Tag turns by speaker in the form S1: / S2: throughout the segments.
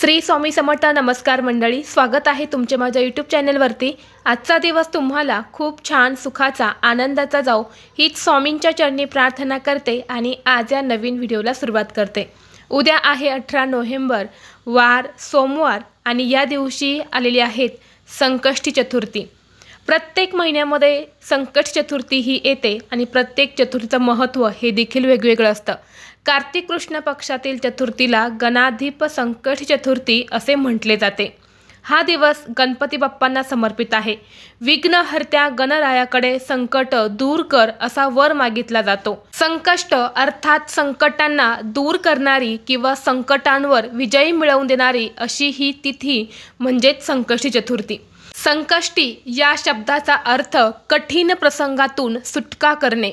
S1: श्री स्वामी समर्थ। नमस्कार मंडळी, स्वागत आहे तुमचे माझ्या यूट्यूब चॅनलवरती। आजचा दिवस तुम्हाला खूप छान सुखाचा आनंदाचा जाओ हीच स्वामींच्या चरणी प्रार्थना करते आणि आज या नवीन व्हिडिओला सुरुवात करते। उद्या आहे 18 नोव्हेंबर, वार सोमवार आणि या दिवशी आलेली आहेत संकष्टी चतुर्थी। प्रत्येक महिन्यामध्ये संकष्टी चतुर्थी ही येते आणि प्रत्येक चतुर्थीचं महत्त्व हे देखील वेगवेगळं असतं। कार्तिक कृष्ण पक्षातील चतुर्थीला गणाधिप संकष्टी चतुर्थी असे म्हटले जाते। हा दिवस गणपती बाप्पांना समर्पित आहे। विघ्नहर्त्या गणरायाकडे संकट दूर कर असा वर मागितला जातो। संकष्ट अर्थात संकटांना दूर करणारी किंवा संकटांवर विजय मिळवून देणारी अशी ही तिथी म्हणजेच संकष्टी चतुर्थी। संकष्टी या शब्दाचा अर्थ कठीण प्रसंगातून सुटका करणे।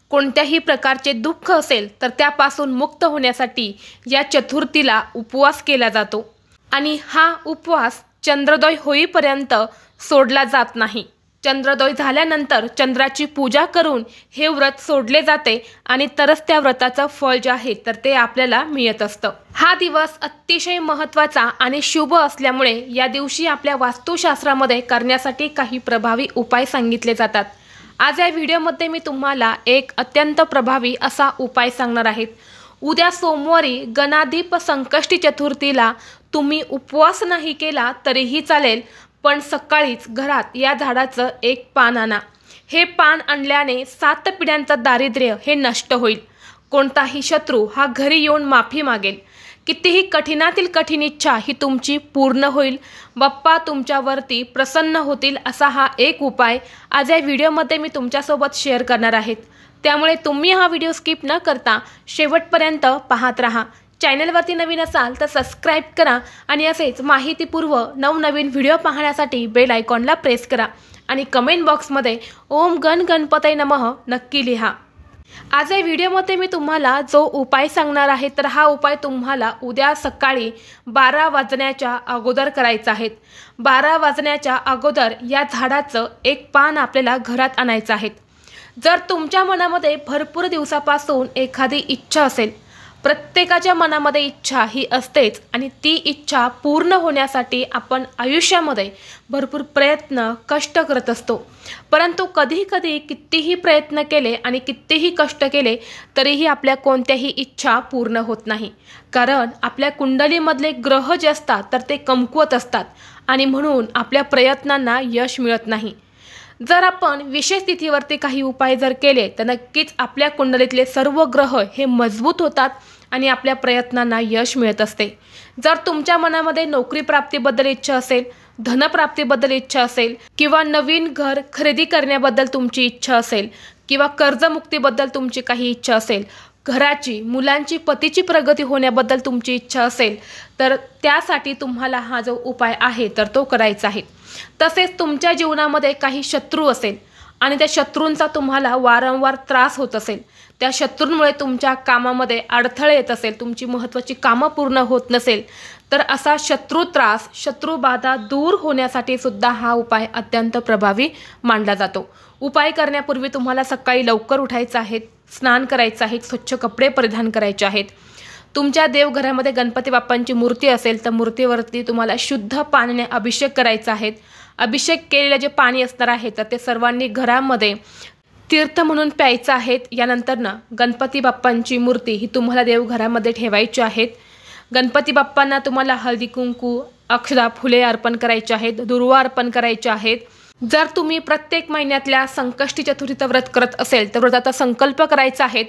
S1: कोणत्याही प्रकारचे दुःख असेल तर त्यापासून मुक्त होण्यासाठी या चतुर्थीला उपवास केला जातो आणि हा उपवास चंद्रोदय होईपर्यंत सोडला जात नाही। चंद्रोदय झाल्यानंतर चंद्राची पूजा करून हे व्रत सोडले जाते आणि तरच त्या व्रताचं फळ जे आहे तर ते आपल्याला मिळत असतं। हा दिवस अतिशय महत्त्वाचा आणि शुभ असल्यामुळे या दिवशी आपल्या वास्तुशास्त्रामध्ये करण्यासाठी काही प्रभावी उपाय सांगितले जातात। आज या व्हिडिओमध्ये मी तुम्हाला एक अत्यंत प्रभावी असा उपाय सांगणार आहे। उद्या सोमवारी गणाधिप संकष्टी चतुर्थीला तुम्ही उपवास नाही केला तरीही चालेल, पण सकाळीच घरात या झाडाचं एक पान आणा। हे पान आणल्याने 7 पिढ्यांचं दारिद्र्य हे नष्ट होईल। कोणताही शत्रू हा घरी येऊन माफी मागेल। कितीही कठीणातील कठीण इच्छा ही तुमची पूर्ण होईल। बाप्पा तुमच्यावरती प्रसन्न होतील असा हा एक उपाय आज या व्हिडिओमध्ये मी तुमच्यासोबत शेअर करणार आहे। त्यामुळे तुम्ही हा व्हिडिओ स्किप न करता शेवटपर्यंत पाहत राहा। चॅनलवरती नवीन असाल तर सबस्क्राइब करा आणि असेच माहितीपूर्व नवनवीन व्हिडिओ पाहण्यासाठी बेल आयकॉनला प्रेस करा आणि कमेंट बॉक्समध्ये ओम गण गणपतये नमः नक्की लिहा। आज या व्हिडिओमध्ये मी तुम्हाला जो उपाय सांगणार आहे तर हा उपाय तुम्हाला उद्या सकाळी 12 वाजण्याच्या अगोदर करायचा आहे। 12 वाजण्याच्या अगोदर या झाडाचं एक पान आपल्याला घरात आणायचं आहे। जर तुमच्या मनामध्ये भरपूर दिवसापासून एखादी इच्छा असेल, प्रत्येकाच्या मनामध्ये इच्छा ही असतेच आणि ती इच्छा पूर्ण होण्यासाठी आपण आयुष्यामध्ये भरपूर प्रयत्न कष्ट करत असतो, परंतु कधी कधी कितीही प्रयत्न केले आणि कितीही कष्ट केले तरीही आपल्या कोणत्याही इच्छा पूर्ण होत नाही। कारण आपल्या कुंडलीमधले ग्रह जे असतात तर ते कमकुवत असतात आणि म्हणून आपल्या प्रयत्नांना यश मिळत नाही। जर आपण विशेष तिथीवरती काही उपाय जर केले तर नक्कीच आपल्या कुंडलीतले सर्व ग्रह हे मजबूत होतात आणि आपल्या प्रयत्नांना यश मिळत असते। जर तुमच्या मनामध्ये नोकरी प्राप्तीबद्दल इच्छा असेल, धनप्राप्तीबद्दल इच्छा असेल किंवा नवीन घर खरेदी करण्याबद्दल तुमची इच्छा असेल किंवा कर्जमुक्तीबद्दल तुमची काही इच्छा असेल, घराची मुलांची पतीची प्रगती होण्याबद्दल तुमची इच्छा असेल तर त्यासाठी तुम्हाला हा जो उपाय आहे तर तो करायचा आहे। तसेच तुमच्या जीवनामध्ये काही शत्रू असेल आणि त्या शत्रूंचा तुम्हाला वारंवार त्रास होत असेल, त्या शत्रूंमुळे तुमच्या कामामध्ये अडथळे येत असेल, तुमची महत्त्वाची कामं पूर्ण होत नसेल तर असा शत्रू त्रास शत्रुबाधा दूर होण्यासाठी सुद्धा हा उपाय अत्यंत प्रभावी मानला जातो। उपाय करण्यापूर्वी तुम्हाला सकाळी लवकर उठायचं आहे, स्नान करायचं आहे, स्वच्छ कपडे परिधान करायचे आहेत। तुमच्या देवघरामध्ये गणपती बाप्पांची मूर्ती असेल तर मूर्तीवरती तुम्हाला शुद्ध पाण्याने अभिषेक करायचा आहे। अभिषेक केलेले जे पाणी असणार आहे तर ते सर्वांनी घरामध्ये तीर्थ म्हणून प्यायचं आहे। यानंतर गणपती बाप्पांची मूर्ती ही तुम्हाला देवघरामध्ये ठेवायची आहे। गणपती बाप्पांना तुम्हाला हळदी कुंकू, अक्षदा, फुले अर्पण करायचे आहेत, दुर्वा अर्पण करायचे आहेत। जर तुम्ही प्रत्येक महिन्यातल्या संकष्टी चतुर्थीचं व्रत करत असेल तर व्रताचा संकल्प करायचा आहे।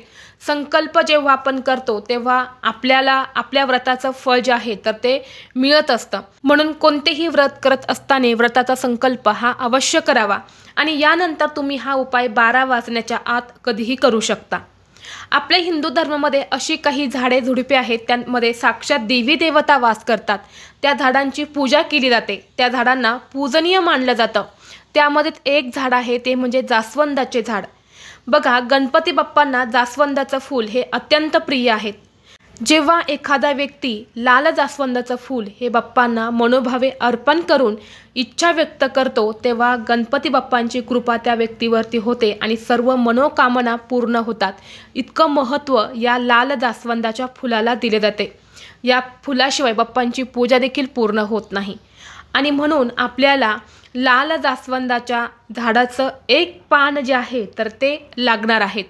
S1: संकल्प जेव्हा आपण करतो तेव्हा आपल्याला आपल्या व्रताचं फळ जे आहे तर ते मिळत असतं। म्हणून कोणतेही व्रत करत असताना व्रताचा संकल्प हा अवश्य करावा आणि यानंतर तुम्ही हा उपाय 12 वाजण्याच्या आत कधीही करू शकता। आपल्या हिंदू धर्मामध्ये अशी काही झाडे झुडपे आहेत त्यामध्ये साक्षात देवी देवता वास करतात। त्या झाडांची पूजा केली जाते, त्या झाडांना पूजनीय मानलं जातं। त्यामध्ये एक झाड आहे ते म्हणजे जास्वंदाचे झाड। बघा, गणपती बाप्पांना जास्वंदाचं फूल हे अत्यंत प्रिय आहे। जेव्हा एखादा व्यक्ती लाल जास्वंदाचं फूल हे बाप्पांना मनोभावे अर्पण करून इच्छा व्यक्त करतो तेव्हा गणपती बाप्पांची कृपा त्या व्यक्तीवरती होते आणि सर्व मनोकामना पूर्ण होतात। इतकं महत्त्व या लाल जास्वंदाच्या फुलाला दिले जाते। या फुलाशिवाय बाप्पांची पूजा देखील पूर्ण होत नाही। आणि म्हणून आपल्याला लाल जास्वंदाच्या झाडाचं एक पान जे आहे तर ते लागणार आहेत।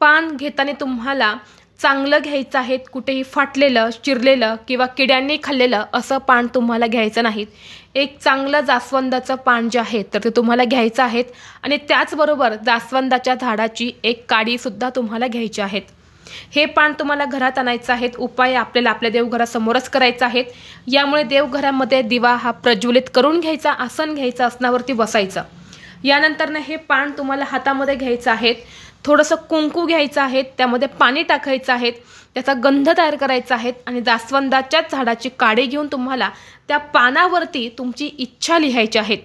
S1: पान घेताना तुम्हाला चांगलं घ्यायचं आहे, कुठेही फाटलेलं, चिरलेलं किंवा किड्यांनी खाल्लेलं असं पान तुम्हाला घ्यायचं नाहीत। एक चांगलं जास्वंदाचं पान जे आहे तर ते तुम्हाला घ्यायचं आहे आणि त्याचबरोबर जास्वंदाच्या झाडाची एक काडीसुद्धा तुम्हाला घ्यायची आहेत। हे पान तुम्हाला घरात आणायचं आहे। उपाय आपल्याला आपल्या देवघरासमोरच करायचा आहे। यामुळे देवघरामध्ये दिवा हा प्रज्वलित करून घ्यायचा, आसन घ्यायचं, आसनावरती बसायचं। यानंतर हे पान तुम्हाला हातामध्ये घ्यायचं आहे, थोडंसं कुंकू घ्यायचं आहे, त्यामध्ये पाणी टाकायचं आहे, त्याचा गंध तयार करायचा आहे आणि जास्वंदाच्या झाडाची काडी घेऊन तुम्हाला त्या पानावरती तुमची इच्छा लिहायची आहेत।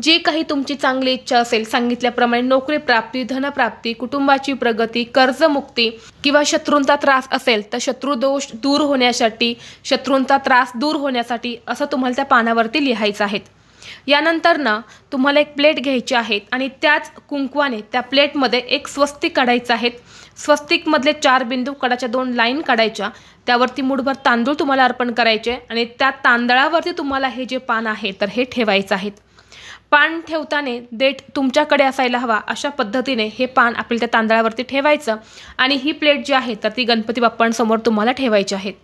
S1: जी काही तुमची चांगली इच्छा असेल, सांगितल्याप्रमाणे नोकरी प्राप्ती, धनप्राप्ती, कुटुंबाची प्रगती, कर्जमुक्ती किंवा शत्रूंचा त्रास असेल तर शत्रुदोष दूर होण्यासाठी, शत्रूंचा त्रास दूर होण्यासाठी असं तुम्हाला त्या पानावरती लिहायचं आहे। यानंतर तुम्हाला एक प्लेट घ्यायची आहे आणि त्याच कुंकवाने त्या प्लेटमध्ये एक स्वस्तिक काढायचं आहे। स्वस्तिकमधले 4 बिंदू काढायच्या, 2 लाईन काढायच्या, त्यावरती मुठभर तांदूळ तुम्हाला अर्पण करायचे आणि त्या तांदळावरती तुम्हाला हे जे पान आहे तर हे ठेवायचं आहे। पान ठेवताना देठ तुमच्याकडे असायला हवा अशा पद्धतीने हे पान आपल्या त्या तांदळावरती ठेवायचं आणि ही प्लेट जी आहे तर ती गणपती बाप्पांसमोर तुम्हाला ठेवायची आहेत।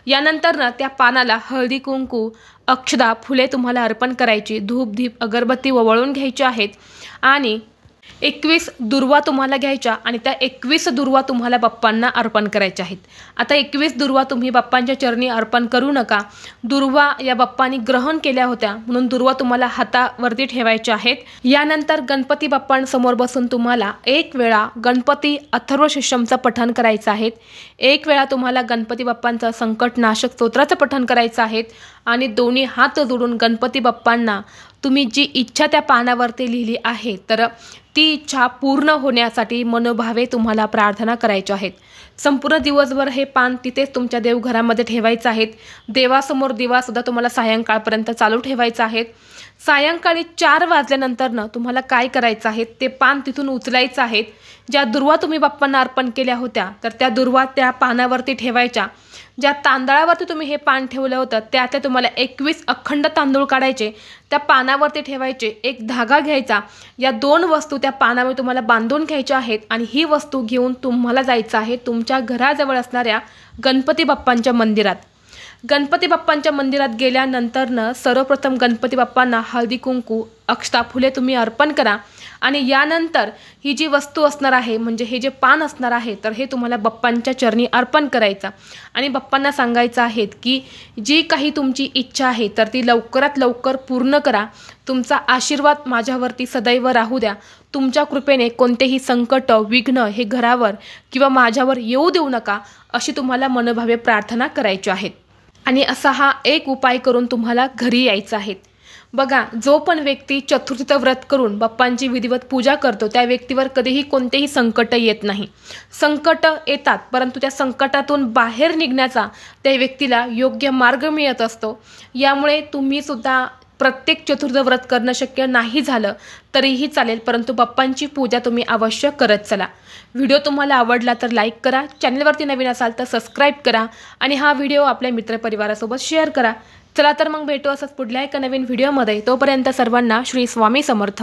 S1: यानंतर त्या पानाला हळदी, कुंकू, अक्षदा, फुले तुम्हाला अर्पण करायची, धूप, दीप, अगरबत्ती ओवाळून घ्यायची आहेत आणि 21 दुर्वा तुम्हाला घ्यायच्या आणि त्या 21 दुर्वा तुम्हाला बाप्पांना अर्पण करायच्या आहेत। आता 21 दुर्वा तुम्ही बाप्पांच्या चरणी अर्पण करू नका। दुर्वा या बाप्पांनी ग्रहण केल्या होत्या म्हणून दुर्वा तुम्हाला हातावरती ठेवायच्या आहेत। यानंतर गणपती बाप्पांसमोर बसून तुम्हाला एक वेळा गणपती अथर्वशीर्षमचं पठण करायचं आहे, एक वेळा तुम्हाला गणपती बाप्पांचं संकटनाशक स्तोत्राचं पठण करायचं आहे आणि दोन्ही हात जोडून गणपती बाप्पांना तुम्ही जी इच्छा त्या पानावरती लिहिली आहे तर ती इच्छा पूर्ण होण्यासाठी मनोभावे तुम्हाला प्रार्थना करायची आहेत। संपूर्ण दिवसभर हे पान तिथेच तुमच्या देवघरामध्ये ठेवायचं आहे। देवासमोर दिवासुद्धा तुम्हाला सायंकाळपर्यंत चालू ठेवायचा आहे। सायंकाळी 4 वाजल्यानंतर तुम्हाला काय करायचं आहे, ते पान तिथून उचलायचं आहे। ज्या दुर्वा तुम्ही बाप्पांना अर्पण केल्या होत्या तर त्या दुर्वा त्या पानावरती ठेवायच्या। ज्या तांदळावरती तुम्ही हे पान ठेवलं होतं त्यातले तुम्हाला 21 अखंड तांदूळ काढायचे, त्या पानावरती ठेवायचे, एक धागा घ्यायचा, या 2 वस्तू त्या पानावर तुम्हाला बांधून घ्यायच्या आहेत आणि ही वस्तू घेऊन तुम्हाला जायचं आहे तुमच्या घराजवळ असणाऱ्या गणपती बाप्पांच्या मंदिरात। गणपती बाप्पांच्या मंदिरात गेल्यानंतर सर्वप्रथम गणपती बाप्पांना हळदी, कुंकू, अक्षता, फुले तुम्ही अर्पण करा आणि यानंतर ही जी वस्तू असणार आहे म्हणजे हे जे पान असणार आहे तर हे तुम्हाला बाप्पांच्या चरणी अर्पण करायचं आणि बाप्पांना सांगायचं आहे की जी काही तुमची इच्छा आहे तर ती लवकरात लवकर पूर्ण करा। तुमचा आशीर्वाद माझ्यावरती सदैव राहू द्या। तुमच्या कृपेने कोणतेही संकट, विघ्न हे घरावर किंवा माझ्यावर येऊ देऊ नका अशी तुम्हाला मनोभावे प्रार्थना करायची आहे। आणि असा हा एक उपाय करून तुम्हाला घरी यायचं आहे। बघा, जो पण व्यक्ती चतुर्थीचं व्रत करून बाप्पांची विधिवत पूजा करतो त्या व्यक्तीवर कधीही कोणतेही संकट येत नाही। संकट येतात परंतु त्या संकटातून बाहेर निघण्याचा त्या व्यक्तीला योग्य मार्ग मिळत असतो। यामुळे तुम्ही सुद्धा प्रत्येक चतुर्थ व्रत करणं शक्य नाही झालं तरीही चालेल, परंतु बाप्पांची पूजा तुम्ही अवश्य करत चला। व्हिडिओ तुम्हाला आवडला तर लाईक करा, चॅनलवरती नवीन असाल तर सबस्क्राईब करा आणि हा व्हिडिओ आपल्या मित्रपरिवारासोबत शेअर करा। चला तर मग भेटू असंच पुढल्या एका नवीन व्हिडिओमध्ये। तोपर्यंत सर्वांना श्री स्वामी समर्थ।